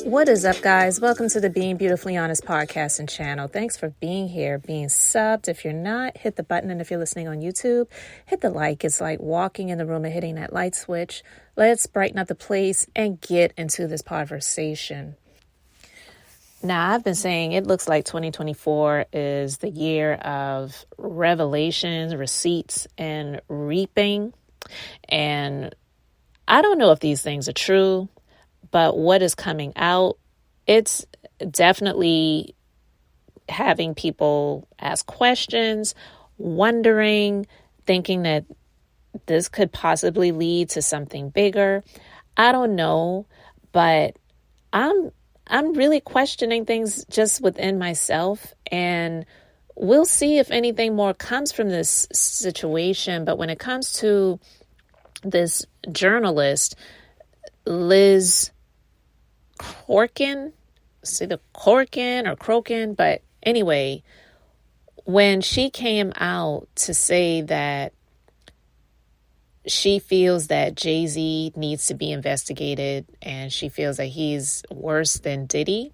What is up, guys? Welcome to the Being Beautifully Honest podcast and channel. Thanks for being here, being subbed. If you're not, hit the button. And if you're listening on YouTube, hit the like. It's like walking in the room and hitting that light switch. Let's brighten up the place and get into this conversation. Now, I've been saying it looks like 2024 is the year of revelations, receipts, and reaping. And I don't know if these things are true, but what is coming out, it's definitely having people ask questions, wondering, thinking that this could possibly lead to something bigger. I don't know, but I'm really questioning things just within myself, and we'll see if anything more comes from this situation. But when it comes to this journalist, Liz Crokin, it's either Corkin or Crokin, but anyway, when she came out to say that she feels that Jay-Z needs to be investigated and she feels that he's worse than Diddy,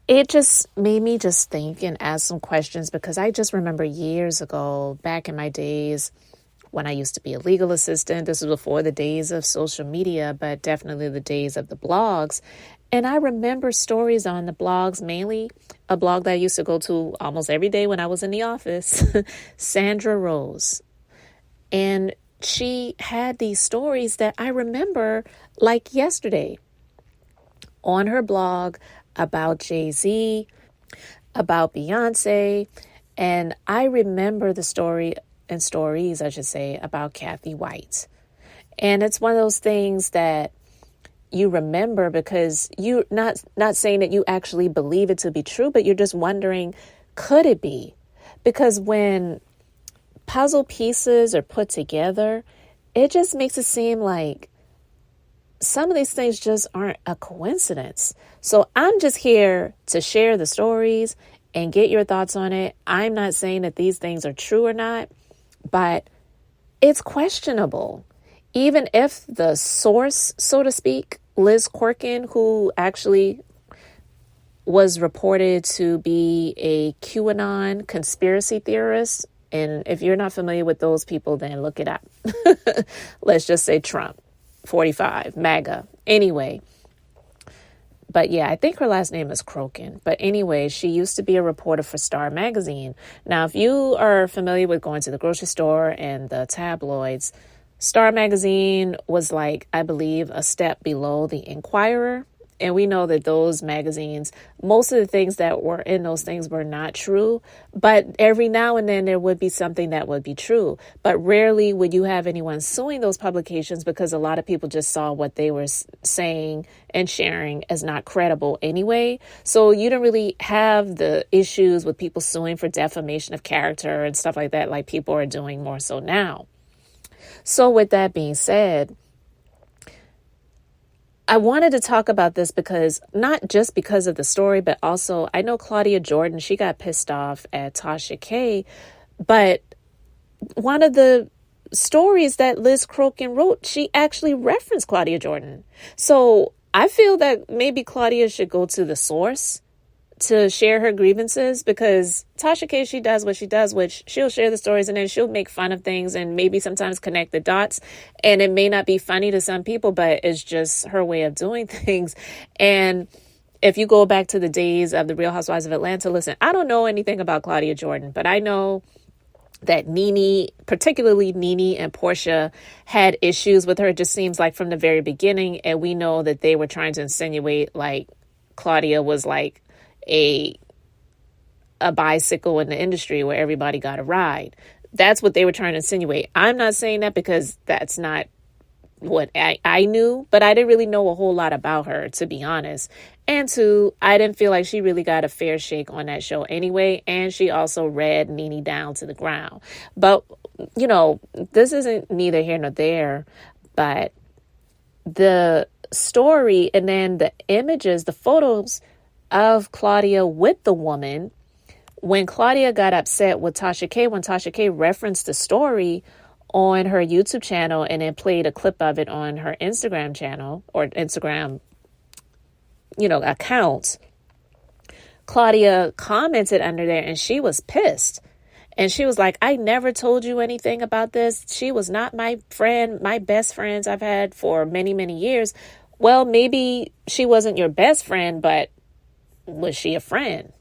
it just made me just think and ask some questions, because I just remember years ago, back in my days when I used to be a legal assistant. This was before the days of social media, but definitely the days of the blogs. And I remember stories on the blogs, mainly a blog that I used to go to almost every day when I was in the office, Sandra Rose. And she had these stories that I remember like yesterday on her blog about Jay-Z, about Beyonce. And I remember the stories, I should say, about Cathy White. And it's one of those things that you remember because you're not saying that you actually believe it to be true, but you're just wondering, could it be? Because when puzzle pieces are put together, it just makes it seem like some of these things just aren't a coincidence. So I'm just here to share the stories and get your thoughts on it. I'm not saying that these things are true or not, but it's questionable. Even if the source, so to speak, Liz Crokin, who actually was reported to be a QAnon conspiracy theorist, and if you're not familiar with those people, then look it up. Let's just say Trump, 45, MAGA. Anyway. But yeah, I think her last name is Crokin. But anyway, she used to be a reporter for Star Magazine. Now, if you are familiar with going to the grocery store and the tabloids, Star Magazine was like, I believe, a step below the Inquirer. And we know that those magazines, most of the things that were in those things were not true. But every now and then there would be something that would be true. But rarely would you have anyone suing those publications, because a lot of people just saw what they were saying and sharing as not credible anyway. So you don't really have the issues with people suing for defamation of character and stuff like that, like people are doing more so now. So with that being said, I wanted to talk about this because not just because of the story, but also I know Claudia Jordan, she got pissed off at Tasha K. But one of the stories that Liz Crokin wrote, she actually referenced Claudia Jordan. So I feel that maybe Claudia should go to the source to share her grievances, because Tasha K, she does what she does, which she'll share the stories and then she'll make fun of things and maybe sometimes connect the dots. And it may not be funny to some people, but it's just her way of doing things. And if you go back to the days of the Real Housewives of Atlanta, listen, I don't know anything about Claudia Jordan, but I know that Nene, particularly Nene and Portia, had issues with her. It just seems like from the very beginning. And we know that they were trying to insinuate like Claudia was like a bicycle in the industry where everybody got a ride. That's what they were trying to insinuate. I'm not saying that because that's not what I knew, but I didn't really know a whole lot about her, to be honest. And two, I didn't feel like she really got a fair shake on that show anyway. And she also read Nene down to the ground. But, you know, this isn't neither here nor there, but the story and then the images, the photos of Claudia with the woman, when Claudia got upset with Tasha K, when Tasha K referenced the story on her YouTube channel and then played a clip of it on her Instagram channel or Instagram accounts, Claudia commented under there and she was pissed. And she was like, I never told you anything about this. She was not my friend, my best friends I've had for many, many years. Well, maybe she wasn't your best friend, but was she a friend?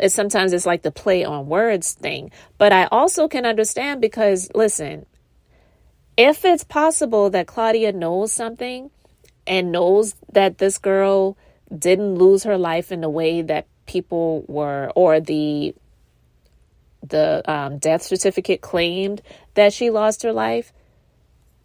Sometimes it's like the play on words thing. But I also can understand because, listen, if it's possible that Claudia knows something and knows that this girl didn't lose her life in the way that people were, or the death certificate claimed that she lost her life,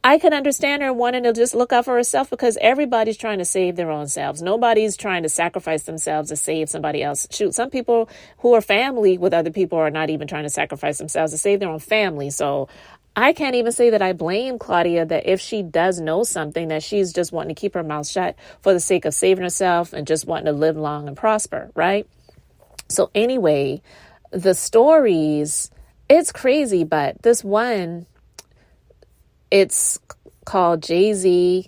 I can understand her wanting to just look out for herself because everybody's trying to save their own selves. Nobody's trying to sacrifice themselves to save somebody else. Shoot, some people who are family with other people are not even trying to sacrifice themselves to save their own family. So I can't even say that I blame Claudia that if she does know something, that she's just wanting to keep her mouth shut for the sake of saving herself and just wanting to live long and prosper, right? So anyway, the stories, it's crazy, but this one, it's called jayz,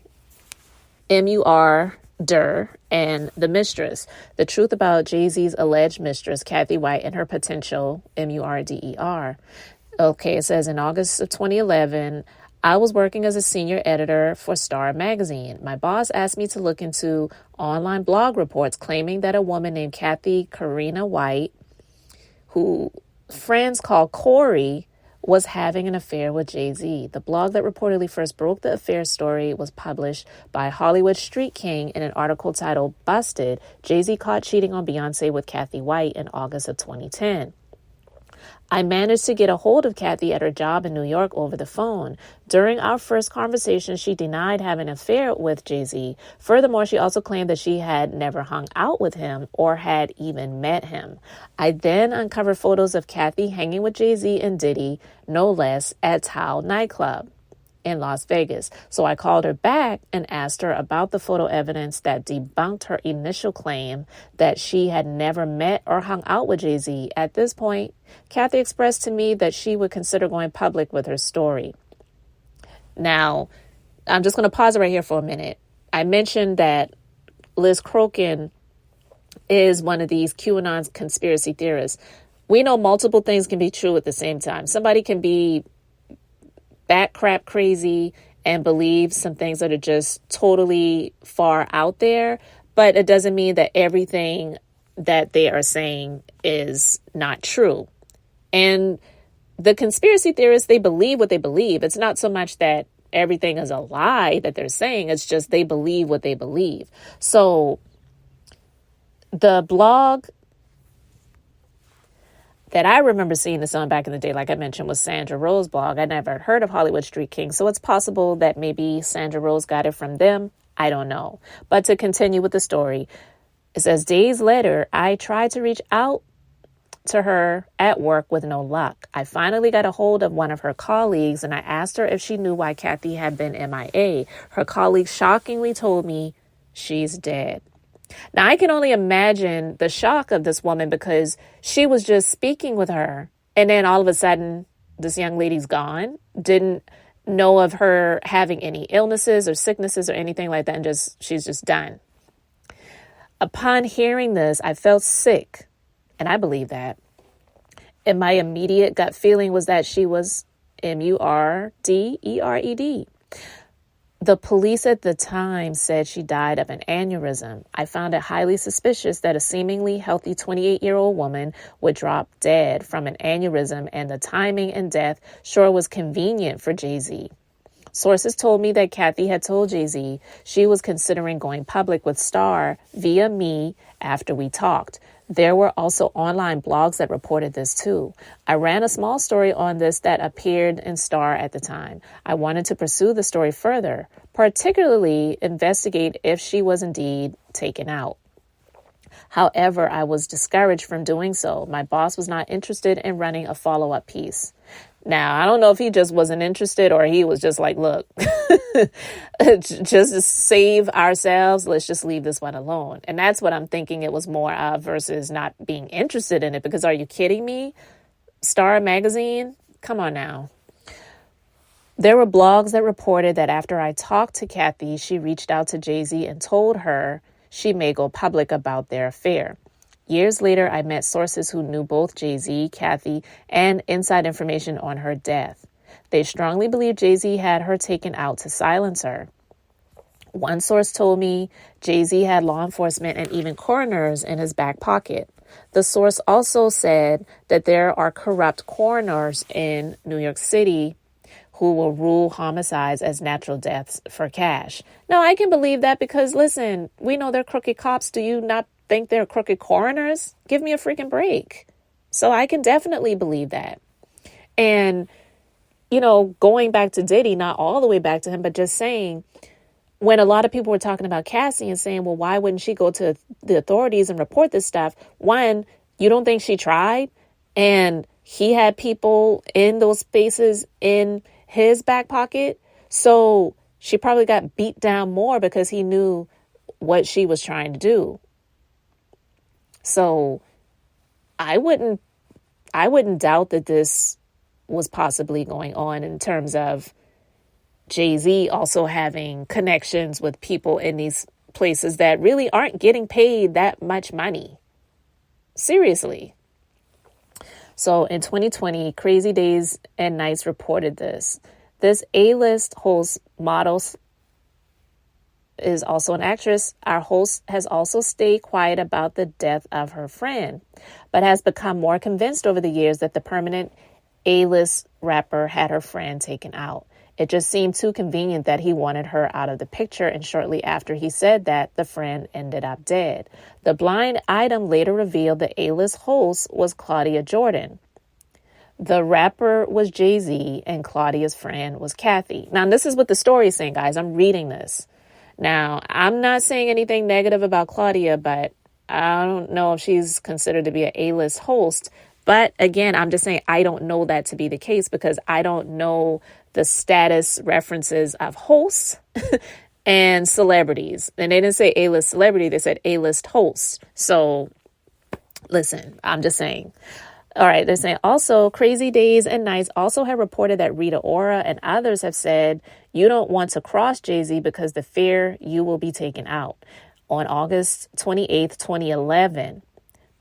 MUR, and the mistress. The truth about Jay-Z's alleged mistress, Cathy White, and her potential, MURDER. Okay, it says in August of 2011, I was working as a senior editor for Star magazine. My boss asked me to look into online blog reports claiming that a woman named Cathy White, who friends call Corey, was having an affair with Jay-Z. The blog that reportedly first broke the affair story was published by Hollywood Street King in an article titled Busted, Jay-Z Caught Cheating on Beyonce with Cathy White in August of 2010. I managed to get a hold of Cathy at her job in New York over the phone. During our first conversation, she denied having an affair with Jay-Z. Furthermore, she also claimed that she had never hung out with him or had even met him. I then uncovered photos of Cathy hanging with Jay-Z and Diddy, no less, at Tao nightclub in Las Vegas. So I called her back and asked her about the photo evidence that debunked her initial claim that she had never met or hung out with Jay-Z. At this point, Cathy expressed to me that she would consider going public with her story. Now, I'm just going to pause it right here for a minute. I mentioned that Liz Crokin is one of these QAnon conspiracy theorists. We know multiple things can be true at the same time. Somebody can be bat crap crazy and believe some things that are just totally far out there, but it doesn't mean that everything that they are saying is not true. And the conspiracy theorists, they believe what they believe. It's not so much that everything is a lie that they're saying. It's just they believe what they believe. So the blog that I remember seeing this on back in the day, like I mentioned, was Sandra Rowe's blog. I never heard of Hollywood Street King, so it's possible that maybe Sandra Rowe got it from them. I don't know. But to continue with the story, it says, days later, I tried to reach out to her at work with no luck. I finally got a hold of one of her colleagues, and I asked her if she knew why Cathy had been MIA. Her colleague shockingly told me she's dead. Now, I can only imagine the shock of this woman because she was just speaking with her. And then all of a sudden, this young lady's gone. Didn't know of her having any illnesses or sicknesses or anything like that. And she's just done. Upon hearing this, I felt sick. And I believe that. And my immediate gut feeling was that she was MURDERED. The police at the time said she died of an aneurysm. I found it highly suspicious that a seemingly healthy 28-year-old woman would drop dead from an aneurysm, and the timing and death sure was convenient for Jay-Z. Sources told me that Cathy had told Jay-Z she was considering going public with Star via me after we talked. There were also online blogs that reported this too. I ran a small story on this that appeared in Star at the time. I wanted to pursue the story further, particularly investigate if she was indeed taken out. However, I was discouraged from doing so. My boss was not interested in running a follow-up piece. Now, I don't know if he just wasn't interested or he was just like, look, just to save ourselves, let's just leave this one alone. And that's what I'm thinking it was more of versus not being interested in it. Because are you kidding me? Star magazine? Come on now. There were blogs that reported that after I talked to Cathy, she reached out to Jay-Z and told her she may go public about their affair. Years later, I met sources who knew both Jay-Z, Cathy, and inside information on her death. They strongly believe Jay-Z had her taken out to silence her. One source told me Jay-Z had law enforcement and even coroners in his back pocket. The source also said that there are corrupt coroners in New York City who will rule homicides as natural deaths for cash. Now, I can believe that because, listen, we know they're crooked cops. Do you not think they're crooked coroners? Give me a freaking break. So I can definitely believe that. And, going back to Diddy, not all the way back to him, but just saying, when a lot of people were talking about Cassie and saying, well, why wouldn't she go to the authorities and report this stuff? One, you don't think she tried? And he had people in those spaces in his back pocket. So she probably got beat down more because he knew what she was trying to do. So I wouldn't doubt that this was possibly going on in terms of Jay-Z also having connections with people in these places that really aren't getting paid that much money. Seriously. So in 2020, Crazy Days and Nights reported this. This A-list host models is also an actress. Our host has also stayed quiet about the death of her friend, but has become more convinced over the years that the permanent A-list rapper had her friend taken out. It just seemed too convenient that he wanted her out of the picture, and shortly after he said that, the friend ended up dead. The blind item later revealed the A-list host was Claudia Jordan. The rapper was Jay-Z, and Claudia's friend was Cathy. Now, this is what the story is saying, guys. I'm reading this. Now, I'm not saying anything negative about Claudia, but I don't know if she's considered to be an A-list host. But again, I'm just saying I don't know that to be the case because I don't know the status references of hosts and celebrities. And they didn't say A-list celebrity, they said A-list host. So listen, I'm just saying. All right, they're saying also Crazy Days and Nights also have reported that Rita Ora and others have said you don't want to cross Jay-Z because the fear you will be taken out. On August 28th, 2011,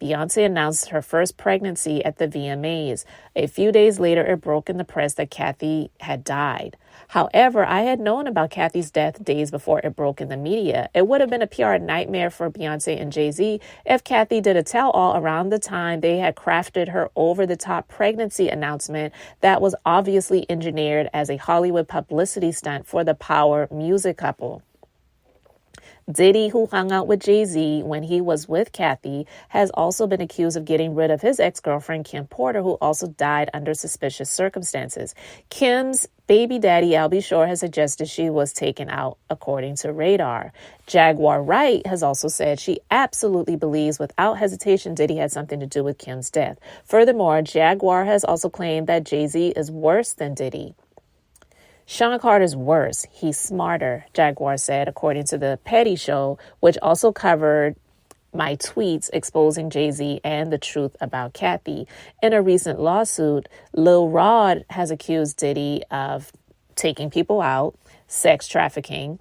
Beyonce announced her first pregnancy at the VMAs. A few days later, it broke in the press that Cathy had died. However, I had known about Cathy's death days before it broke in the media. It would have been a PR nightmare for Beyonce and Jay-Z if Cathy did a tell-all around the time they had crafted her over-the-top pregnancy announcement that was obviously engineered as a Hollywood publicity stunt for the power music couple. Diddy, who hung out with Jay-Z when he was with Cathy, has also been accused of getting rid of his ex-girlfriend, Kim Porter, who also died under suspicious circumstances. Kim's baby daddy, Albie Shore, has suggested she was taken out, according to Radar. Jaguar Wright has also said she absolutely believes without hesitation Diddy had something to do with Kim's death. Furthermore, Jaguar has also claimed that Jay-Z is worse than Diddy. Sean Carter's worse. He's smarter, Jaguar said, according to The Petty Show, which also covered my tweets exposing Jay-Z and the truth about Cathy. In a recent lawsuit, Lil Rod has accused Diddy of taking people out, sex trafficking,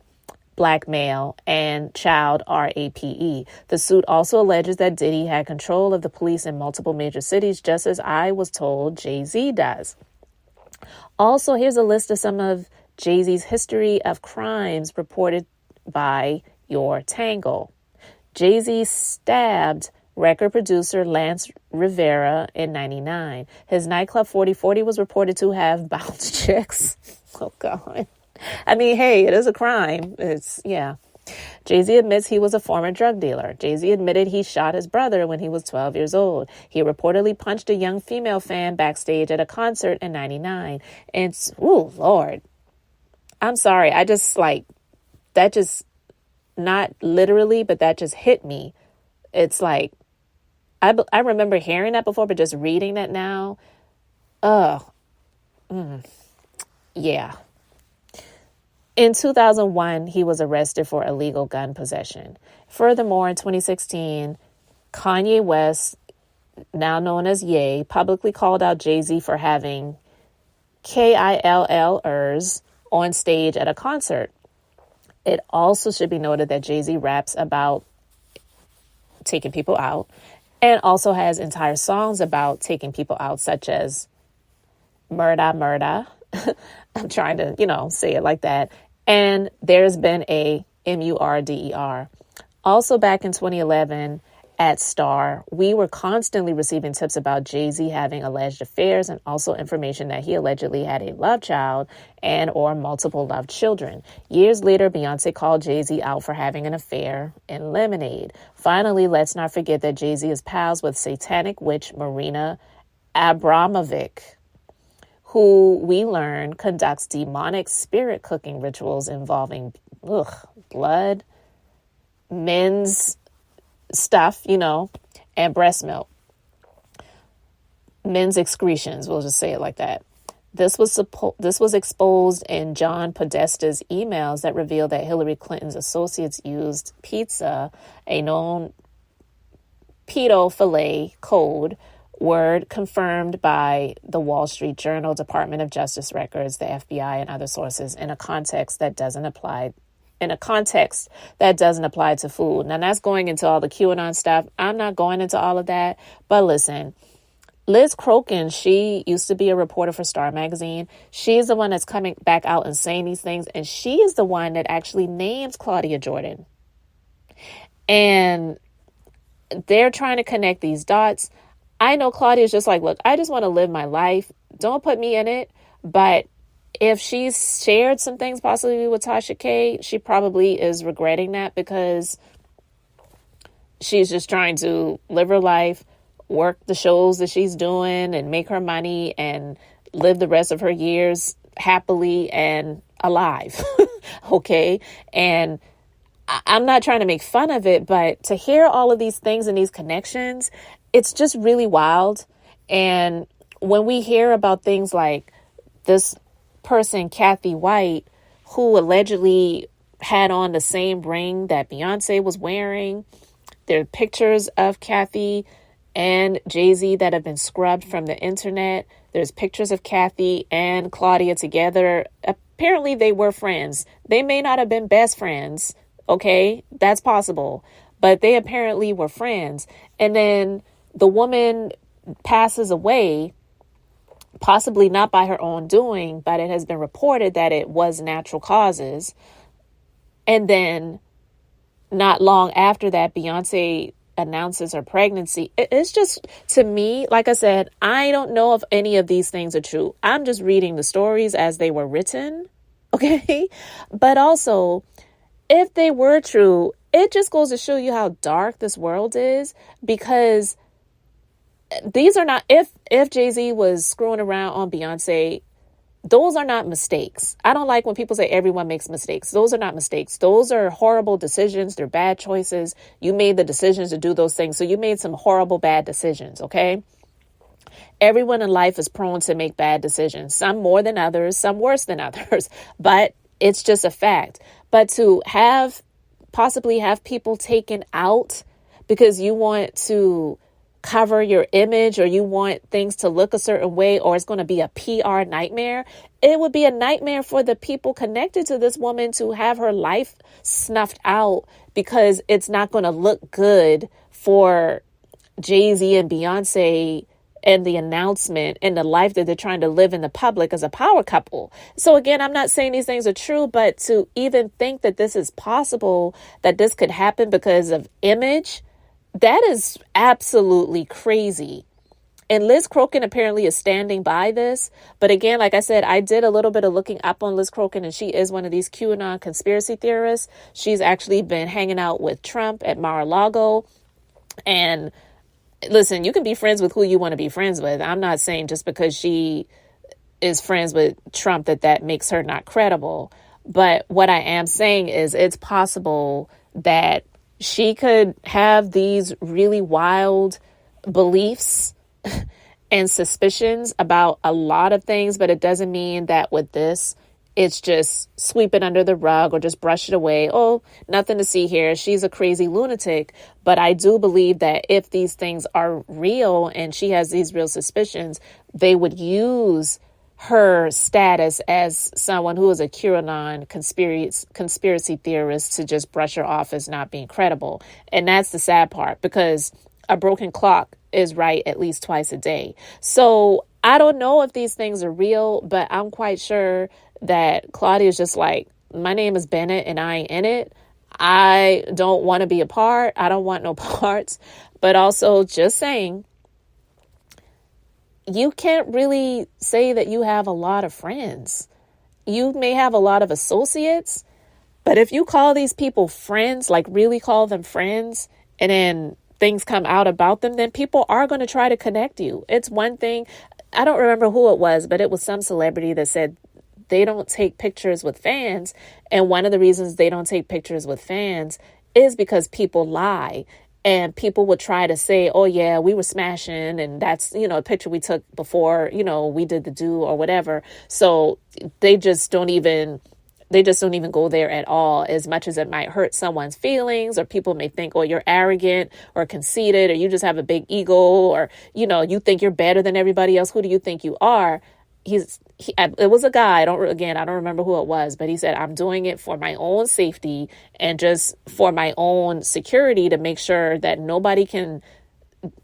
blackmail, and child rape. The suit also alleges that Diddy had control of the police in multiple major cities, just as I was told Jay-Z does. Also, here's a list of some of Jay-Z's history of crimes reported by Your Tangle. Jay-Z stabbed record producer Lance Rivera in 1999. His nightclub 4040 was reported to have bounced chicks. Oh, God. I mean, hey, it is a crime. Yeah. Jay-Z admits he was a former drug dealer. Jay-Z admitted he shot his brother when he was 12 years old. He reportedly punched a young female fan backstage at a concert in 1999. And, oh, Lord. I'm sorry. That just, not literally, but that just hit me. It's like, I remember hearing that before, but just reading that now. Yeah. In 2001, he was arrested for illegal gun possession. Furthermore, in 2016, Kanye West, now known as Ye, publicly called out Jay-Z for having KILLers on stage at a concert. It also should be noted that Jay-Z raps about taking people out, and also has entire songs about taking people out, such as Murda Murda. I'm trying to, say it like that. And there's been a MURDER. Also back in 2011 at Star, we were constantly receiving tips about Jay-Z having alleged affairs and also information that he allegedly had a love child and or multiple love children. Years later, Beyonce called Jay-Z out for having an affair in Lemonade. Finally, let's not forget that Jay-Z is pals with satanic witch Marina Abramovic, who we learn conducts demonic spirit cooking rituals involving blood, men's stuff, and breast milk. Men's excretions, we'll just say it like that. This was exposed in John Podesta's emails that revealed that Hillary Clinton's associates used pizza, a known pedophilia code word confirmed by the Wall Street Journal, Department of Justice records, the FBI, and other sources in a context that doesn't apply to food. Now, that's going into all the QAnon stuff. I'm not going into all of that. But listen, Liz Crokin, she used to be a reporter for Star Magazine. She's the one that's coming back out and saying these things. And she is the one that actually names Claudia Jordan. And they're trying to connect these dots. I know Claudia's just like, look, I just want to live my life. Don't put me in it. But if she's shared some things possibly with Tasha K, she probably is regretting that because she's just trying to live her life, work the shows that she's doing and make her money and live the rest of her years happily and alive. Okay. And I'm not trying to make fun of it, but to hear all of these things and these connections, it's just really wild. And when we hear about things like this person, Cathy White, who allegedly had on the same ring that Beyonce was wearing, there are pictures of Cathy and Jay-Z that have been scrubbed from the internet. There's pictures of Cathy and Claudia together. Apparently they were friends. They may not have been best friends. Okay, that's possible. But they apparently were friends. And then the woman passes away, possibly not by her own doing, but it has been reported that it was natural causes. And then not long after that, Beyonce announces her pregnancy. It's just, to me, like I said, I don't know if any of these things are true. I'm just reading the stories as they were written. Okay. But also, if they were true, it just goes to show you how dark this world is, because these are not, if Jay-Z was screwing around on Beyonce, those are not mistakes. I don't like when people say everyone makes mistakes. Those are not mistakes. Those are horrible decisions. They're bad choices. You made the decisions to do those things. So you made some horrible, bad decisions. Okay. Everyone in life is prone to make bad decisions, some more than others, some worse than others, but it's just a fact. But to possibly have people taken out because you want to cover your image or you want things to look a certain way, or it's going to be a PR nightmare. It would be a nightmare for the people connected to this woman to have her life snuffed out because it's not going to look good for Jay-Z and Beyonce and the announcement and the life that they're trying to live in the public as a power couple. So again, I'm not saying these things are true, but to even think that this is possible, that this could happen because of image, that is absolutely crazy. And Liz Crokin apparently is standing by this. But again, like I said, I did a little bit of looking up on Liz Crokin, and she is one of these QAnon conspiracy theorists. She's actually been hanging out with Trump at Mar-a-Lago. And listen, you can be friends with who you want to be friends with. I'm not saying just because she is friends with Trump that makes her not credible. But what I am saying is it's possible that she could have these really wild beliefs and suspicions about a lot of things, but it doesn't mean that with this, it's just sweep it under the rug or just brush it away. Oh, nothing to see here. She's a crazy lunatic. But I do believe that if these things are real and she has these real suspicions, they would use her status as someone who is a QAnon conspiracy theorist to just brush her off as not being credible. And that's the sad part, because a broken clock is right at least twice a day. So I don't know if these things are real, but I'm quite sure that Claudia is just like, my name is Bennett and I ain't in it. I don't want to be a part. I don't want no parts. But also just saying, you can't really say that you have a lot of friends. You may have a lot of associates, but if you call these people friends, like really call them friends, and then things come out about them, then people are going to try to connect you. It's one thing. I don't remember who it was, but it was some celebrity that said they don't take pictures with fans. And one of the reasons they don't take pictures with fans is because people lie. And people would try to say, oh, yeah, we were smashing. And that's, a picture we took before, we did the do or whatever. So they just don't even go there at all, as much as it might hurt someone's feelings, or people may think, oh, you're arrogant or conceited, or you just have a big ego, or, you think you're better than everybody else. Who do you think you are? It was a guy. I don't remember who it was, but he said, I'm doing it for my own safety and just for my own security, to make sure that nobody can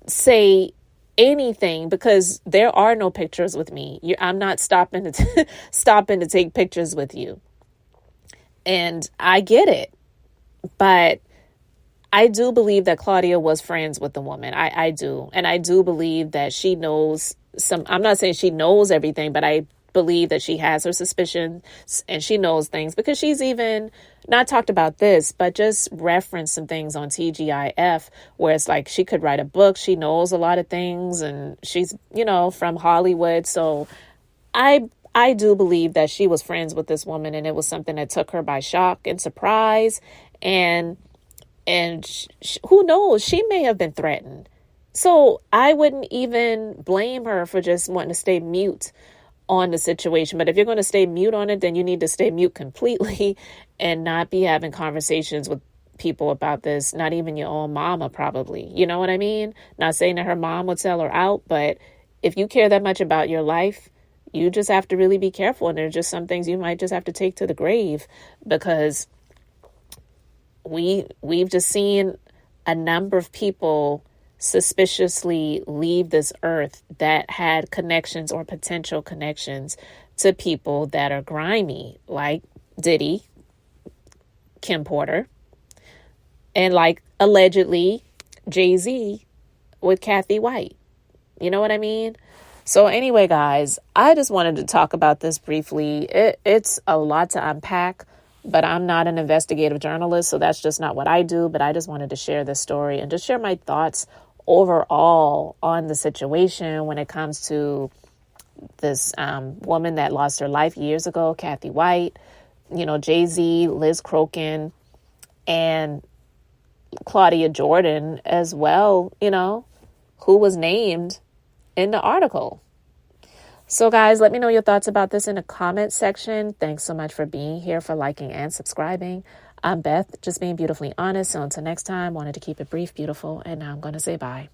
say anything, because there are no pictures with me. I'm not stopping to take pictures with you. And I get it, but I do believe that Claudia was friends with the woman. I do. And I do believe that she knows I'm not saying she knows everything, but I believe that she has her suspicions and she knows things, because she's even not talked about this, but just referenced some things on TGIF where it's like she could write a book. She knows a lot of things, and she's, from Hollywood. So I do believe that she was friends with this woman, and it was something that took her by shock and surprise. And who knows, she may have been threatened. So I wouldn't even blame her for just wanting to stay mute on the situation. But if you're going to stay mute on it, then you need to stay mute completely and not be having conversations with people about this. Not even your own mama, probably. You know what I mean? Not saying that her mom would sell her out, but if you care that much about your life, you just have to really be careful. And there's just some things you might just have to take to the grave, because we've just seen a number of people suspiciously leave this earth that had connections or potential connections to people that are grimy, like Diddy, Kim Porter, and like allegedly Jayz with Cathy White. You know what I mean? So anyway, guys, I just wanted to talk about this briefly. It's a lot to unpack, but I'm not an investigative journalist, so that's just not what I do. But I just wanted to share this story and just share my thoughts overall on the situation when it comes to this woman that lost her life years ago, Cathy White, Jayz, Liz Crokin, and Claudia Jordan as well, who was named in the article. So guys, let me know your thoughts about this in the comment section. Thanks so much for being here, for liking and subscribing. I'm Beth, just being beautifully honest. So until next time, wanted to keep it brief, beautiful, and now I'm going to say bye.